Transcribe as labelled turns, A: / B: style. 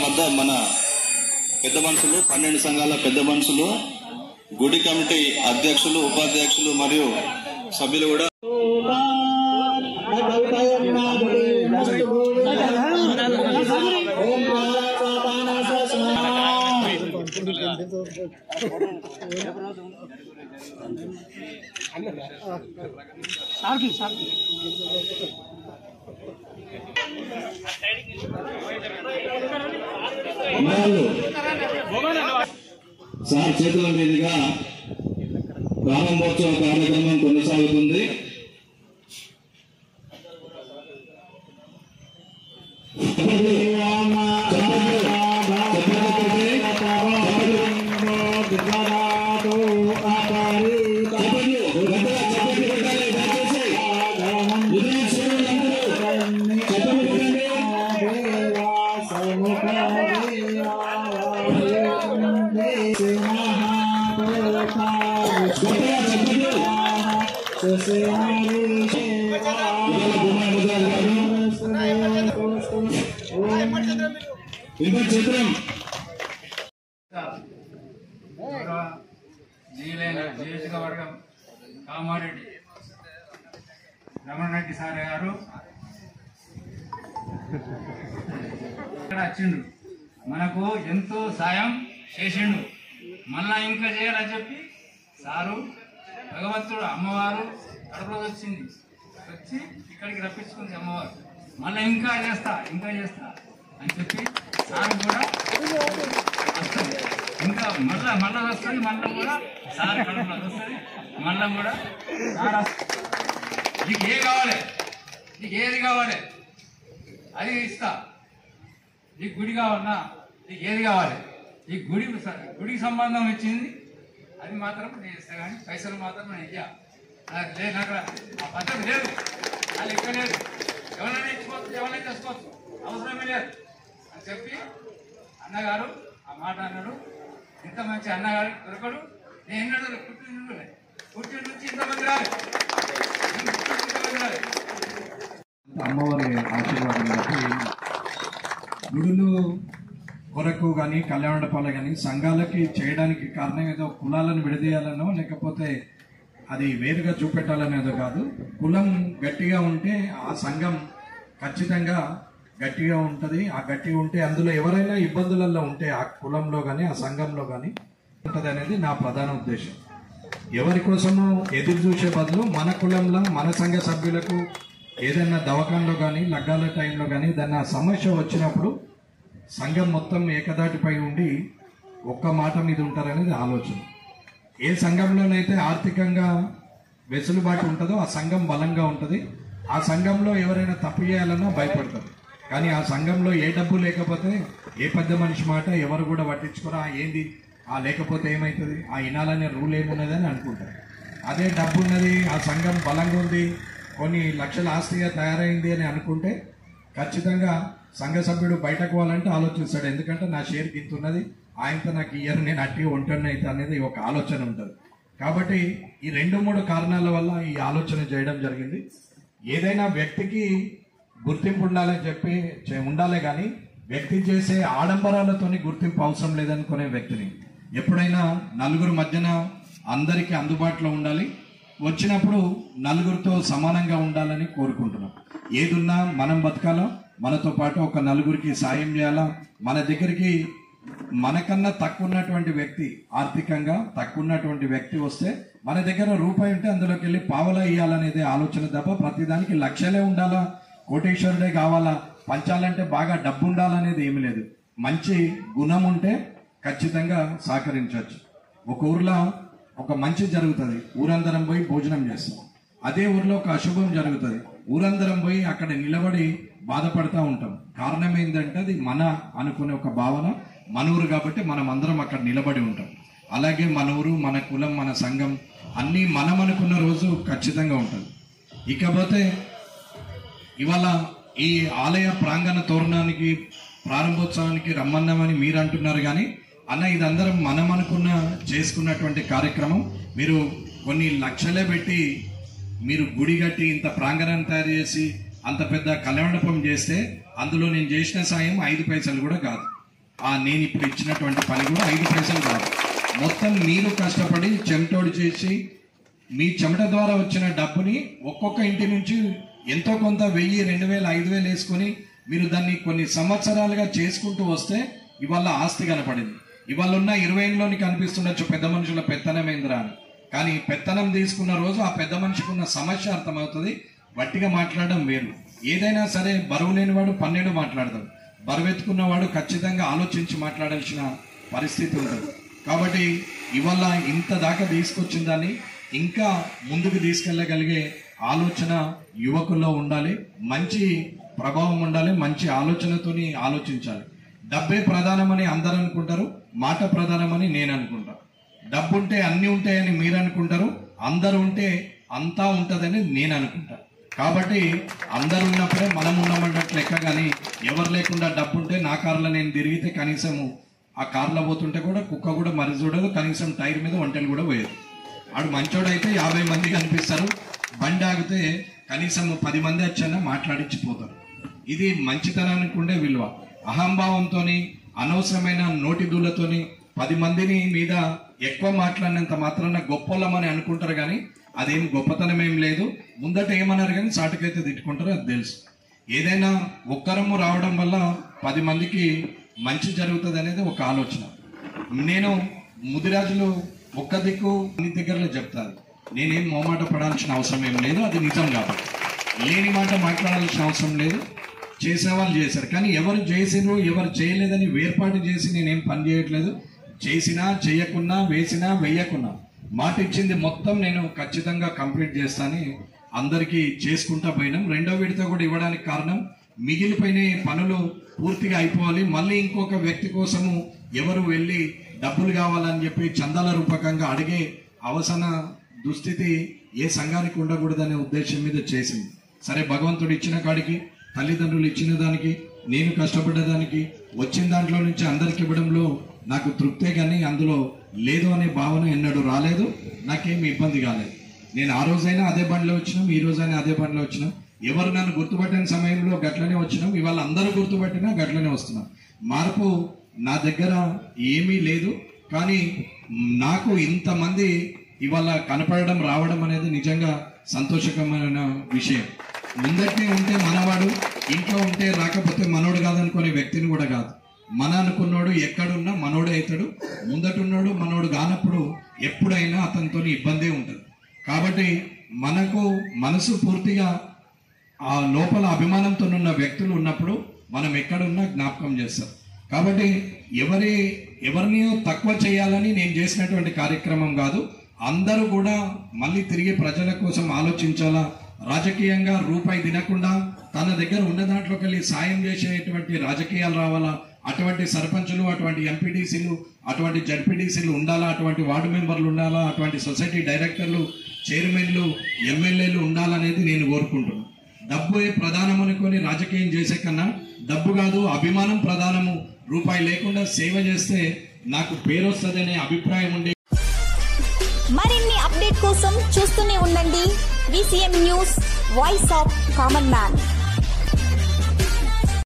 A: వద్ద మన పెద్ద మనుషులు 12 సంఘాల పెద్ద మనుషులు గుడి కమిటీ అధ్యక్షులు ఉపాధ్యక్షులు మరియు సభ్యులు కూడా సార్ చేతుల మీదుగా ప్రారంభోత్సవ కార్యక్రమం కొనసాగుతుంది.
B: నియోజకవర్గం కామారెడ్డి రమణరెడ్డి సార్ గారు ఇక్కడ వచ్చిండు, మనకు ఎంతో సాయం చేసిండు. మళ్ళా ఇంకా చేయాలని చెప్పి సారు భగవంతుడు అమ్మవారు కడపలో వచ్చింది, వచ్చి ఇక్కడికి రప్పించుకుంది అమ్మవారు. మళ్ళీ ఇంకా చేస్తా అని చెప్పి సార్ కూడా వస్తుంది, ఇంకా మళ్ళా వస్తుంది, మళ్ళీ కూడా సార్ కడపలో వస్తుంది, మళ్ళీ కూడా సార్ నీకు ఏది కావాలి అది ఇస్తా. నీకు గుడి కావాలన్నా నీకు ఏది కావాలి, ఈ గుడికి సంబంధం ఇచ్చింది అది మాత్రం నేను ఇస్తా, కానీ పైసలు మాత్రం నేను ఇయ్యా. లేదు అక్కడ ఆ పద్ధతి లేదు, అది ఇక్కడ లేదు, ఎవరైనా ఇచ్చుకోవచ్చు, ఎవరైనా చేసుకోవచ్చు, అవసరమే లేదు అని చెప్పి అన్నగారు ఆ మాట అన్నాడు. ఇంత మంచి అన్నగారు దొరకడు. నేను ఎన్నడూ పుట్టిన నుంచి ఇంతమంది రాలేదు.
C: అమ్మవారి ఆశీర్వాదం బట్టి గుడులు కొరకు కానీ కళ్యాణ మండపాలు కానీ సంఘాలకి చేయడానికి కారణం ఏదో కులాలను విడదీయాలనో లేకపోతే అది వేరుగా చూపెట్టాలనేదో కాదు. కులం గట్టిగా ఉంటే ఆ సంఘం ఖచ్చితంగా గట్టిగా ఉంటుంది. ఆ గట్టిగా ఉంటే అందులో ఎవరైనా ఇబ్బందులలో ఉంటే ఆ కులంలో కానీ ఆ సంఘంలో కానీ ఉంటుంది అనేది నా ప్రధాన ఉద్దేశం. ఎవరి కోసమో ఎదురు చూసే బదులు మన కులంలో మన సంఘ సభ్యులకు ఏదైనా దవాఖానలో కానీ లగ్గాల టైంలో కానీ ఏదైనా సమస్య వచ్చినప్పుడు సంఘం మొత్తం ఏకదాటిపై ఉండి ఒక్క మాట మీద ఉంటారనేది ఆలోచన. ఏ సంఘంలోనైతే ఆర్థికంగా వెసులుబాటు ఉంటుందో ఆ సంఘం బలంగా ఉంటుంది. ఆ సంఘంలో ఎవరైనా తప్పు చేయాలన్నా భయపడతారు. కానీ ఆ సంఘంలో ఏ డబ్బు లేకపోతే ఏ పెద్ద మనిషి మాట ఎవరు కూడా పట్టించుకోరా, ఏంది లేకపోతే ఏమవుతుంది, ఆ ఇనాలనే రూల్ ఏమున్నదని అనుకుంటారు. అదే డబ్బు ఉన్నది, ఆ సంఘం బలంగా ఉంది, కొన్ని లక్షల ఆస్తిగా తయారైంది అని అనుకుంటే ఖచ్చితంగా సంఘ సభ్యుడు బయటకు పోవాలంటే ఆలోచిస్తాడు. ఎందుకంటే నా షేర్ గింత ఉన్నది, ఆయనతో నాకు ఇయ్యరు, నేను అట్టి ఒంటరిని అయితే అనేది ఒక ఆలోచన ఉంటుంది. కాబట్టి ఈ 2-3 కారణాల వల్ల ఈ ఆలోచన చేయడం జరిగింది. ఏదైనా వ్యక్తికి గుర్తింపు ఉండాలని చెప్పి ఉండాలే కానీ వ్యక్తి చేసే ఆడంబరాలతోని గుర్తింపు అవసరం లేదనుకునే వ్యక్తిని ఎప్పుడైనా నలుగురు మధ్యన అందరికీ అందుబాటులో ఉండాలి, వచ్చినప్పుడు నలుగురితో సమానంగా ఉండాలని కోరుకుంటున్నాం. ఏదున్నా మనం బతకాలా, మనతో పాటు ఒక నలుగురికి సాయం చేయాలా. మన దగ్గరికి మనకన్నా తక్కువ ఉన్నటువంటి వ్యక్తి, ఆర్థికంగా తక్కువ ఉన్నటువంటి వ్యక్తి వస్తే మన దగ్గర రూపాయి ఉంటే అందులోకి వెళ్ళి పావలా ఇవ్వాలనేది ఆలోచన తప్ప ప్రతిదానికి లక్షలే ఉండాలా, కోటేశ్వరుడే కావాలా, పంచాలంటే బాగా డబ్బు ఉండాలనేది ఏమి లేదు. మంచి గుణం ఉంటే ఖచ్చితంగా సహకరించవచ్చు. ఒక ఊర్లో ఒక మంచి జరుగుతుంది, ఊరందరం పోయి భోజనం చేస్తాం. అదే ఊర్లో ఒక అశుభం జరుగుతుంది, ఊరందరం పోయి అక్కడ నిలబడి బాధపడతా ఉంటాం. కారణం ఏంటంటే అది మన అనుకునే ఒక భావన, మన ఊరు కాబట్టి మనం అందరం అక్కడ నిలబడి ఉంటాం. అలాగే మన ఊరు, మన కులం, మన సంఘం అన్నీ మనం అనుకున్న రోజు ఖచ్చితంగా ఉంటుంది. ఇకపోతే ఇవాళ ఈ ఆలయ ప్రాంగణ తోరణానికి ప్రారంభోత్సవానికి రమ్మన్నామని మీరు అంటున్నారు, కానీ అన్న ఇదందరం మనం అనుకున్న చేసుకున్నటువంటి కార్యక్రమం. మీరు కొన్ని లక్షలే పెట్టి మీరు గుడి కట్టి ఇంత ప్రాంగణాన్ని తయారు చేసి అంత పెద్ద కళ్యాణపం చేస్తే అందులో నేను చేసిన సాయం 5 పైసలు కూడా కాదు. నేను ఇప్పుడు ఇచ్చినటువంటి పని కూడా 5 పైసలు కాదు. మొత్తం మీరు కష్టపడి చెమటోడు చేసి మీ చెమట ద్వారా వచ్చిన డబ్బుని ఒక్కొక్క ఇంటి నుంచి ఎంతో కొంత 1000, 2000, 5000 వేసుకొని మీరు దాన్ని కొన్ని సంవత్సరాలుగా చేసుకుంటూ వస్తే ఇవాళ ఆస్తి కనపడింది. ఇవాళ ఉన్న 20 ఏళ్ళలోని కనిపిస్తుండొచ్చు పెద్ద మనుషుల పెత్తనమేంద్ర అని. కానీ పెత్తనం తీసుకున్న రోజు ఆ పెద్ద మనిషికి ఉన్న సమస్య అర్థమవుతుంది. వట్టిగా మాట్లాడడం వేరు. ఏదైనా సరే బరువు లేనివాడు 12 మాట్లాడతాడు, బరువెత్తుకున్నవాడు ఖచ్చితంగా ఆలోచించి మాట్లాడాల్సిన పరిస్థితి ఉంటుంది. కాబట్టి ఇవాళ ఇంత దాకా తీసుకొచ్చిన దాన్ని ఇంకా ముందుకు తీసుకెళ్ళగలిగే ఆలోచన యువకుల్లో ఉండాలి, మంచి ప్రభావం ఉండాలి, మంచి ఆలోచనతోని ఆలోచించాలి. డబ్బే ప్రధానమని అందరూ అనుకుంటారు, మాట ప్రధానమని నేను అనుకుంటా. డబ్బు ఉంటే అన్నీ ఉంటాయని మీరు అనుకుంటారు, అందరూ ఉంటే అంతా ఉంటుందని నేను అనుకుంటా. కాబట్టి అందరు ఉన్నప్పుడే మనం ఉన్నామన్నట్టు లెక్క. కానీ ఎవరు లేకుండా డబ్బు ఉంటే నా కార్లో నేను తిరిగితే కనీసం ఆ కార్లో పోతుంటే కూడా కుక్క కూడా మరి చూడదు, కనీసం టైర్ మీద వంటలు కూడా పోయేది. ఆడు మంచోడైతే 50 మంది కనిపిస్తారు, బండి ఆగితే కనీసం 10 మంది వచ్చాన మాట్లాడించిపోతారు. ఇది మంచితనానికి ఉండే విలువ. అహంభావంతో అనవసరమైన నోటి దూలతోని 10 మందిని మీద ఎక్కువ మాట్లాడినంత మాత్రాన గొప్పలమని అనుకుంటారు. కానీ అదేం గొప్పతనం ఏం లేదు. ముందట ఏమన్నారు కానీ సాటుకైతే తిట్టుకుంటారు, అది తెలుసు. ఏదైనా ఒక్కరము రావడం వల్ల 10 మందికి మంచి జరుగుతుంది అనేది ఒక ఆలోచన. నేను ముదిరాజులు ఒక్క దిక్కు అన్ని దగ్గరలో చెప్తారు. నేనేం మొహమాట పడాల్సిన అవసరం ఏం లేదు, అది నిజం కాబట్టి. లేని మాట మాట్లాడాల్సిన అవసరం లేదు. చేసేవాళ్ళు చేశారు, కానీ ఎవరు చేసినో ఎవరు చేయలేదని వేర్పాటు చేసి నేనేం పని చేయట్లేదు. చేసినా చేయకున్నా, వేసినా వేయకున్నా మాట ఇచ్చింది మొత్తం నేను ఖచ్చితంగా కంప్లీట్ చేస్తానని అందరికీ చేసుకుంటా పోయినాం. 2వ విడత కూడా ఇవ్వడానికి కారణం మిగిలిపోయిన పనులు పూర్తిగా అయిపోవాలి. మళ్ళీ ఇంకొక వ్యక్తి కోసము ఎవరు వెళ్ళి డబ్బులు కావాలని చెప్పి చందాల రూపకంగా అడిగే అవసర దుస్థితి ఏ సంఘానికి ఉండకూడదనే ఉద్దేశం మీద చేసింది. సరే, భగవంతుడు ఇచ్చిన కాడికి, తల్లిదండ్రులు ఇచ్చిన దానికి, నేను కష్టపడ్డదానికి, వచ్చిన దాంట్లో నుంచి అందరికి ఇవ్వడంలో నాకు తృప్తే, కానీ అందులో లేదు అనే భావన ఎన్నడూ రాలేదు. నాకేమి ఇబ్బంది కాలేదు. నేను ఆ రోజైనా అదే బండిలో వచ్చినాం, ఈ రోజైనా అదే బండిలో వచ్చినాం. ఎవరు నన్ను గుర్తుపట్టిన సమయంలో గట్లనే వచ్చినాం, ఇవాళ అందరూ గుర్తుపట్టినా గట్లనే వస్తున్నాం. మార్పు నా దగ్గర ఏమీ లేదు. కానీ నాకు ఇంతమంది ఇవాళ కనపడడం, రావడం అనేది నిజంగా సంతోషకరమైన విషయం. ముందటే ఉంటే మనవాడు, ఇంట్లో ఉంటే రాకపోతే మనోడు కాదనుకునే వ్యక్తిని కూడా కాదు. మన అనుకున్నాడు ఎక్కడున్నా మనోడే అవుతాడు. ముందటున్నాడు మనోడు కానప్పుడు ఎప్పుడైనా అతనితో ఇబ్బందే ఉంటుంది. కాబట్టి మనకు మనసు పూర్తిగా ఆ లోపల అభిమానంతో ఉన్న వ్యక్తులు ఉన్నప్పుడు మనం ఎక్కడున్నా జ్ఞాపకం చేస్తారు. కాబట్టి ఎవరిని తక్కువ చేయాలని నేను చేసినటువంటి కార్యక్రమం కాదు. అందరూ కూడా మళ్ళీ తిరిగి ప్రజల కోసం ఆలోచించాలా. రాజకీయంగా రూపాయి తినకుండా తన దగ్గర ఉన్న దాంట్లోకి వెళ్ళి సాయం చేసేటువంటి రాజకీయాలు రావాలా. అటువంటి సర్పంచులు, అటువంటి ఎంపీటీసీలు, అటువంటి జడ్పీటీసీలు ఉండాలా, అటువంటి వార్డు మెంబర్లు ఉండాలా, అటువంటి సొసైటీ డైరెక్టర్లు, చైర్మన్లు, ఎమ్మెల్యేలు ఉండాలనేది నేను కోరుకుంటున్నాను. డబ్బు ప్రధానం అనుకొని రాజకీయం చేసే కన్నా డబ్బు కాదు, అభిమానం ప్రధానము. రూపాయి లేకుండా సేవ చేస్తే నాకు పేరు వస్తుందనే అభిప్రాయం ఉండే.
D: మరిన్ని అప్డేట్ కోసం చూస్తూనే ఉండండి VCM news, voice of common man.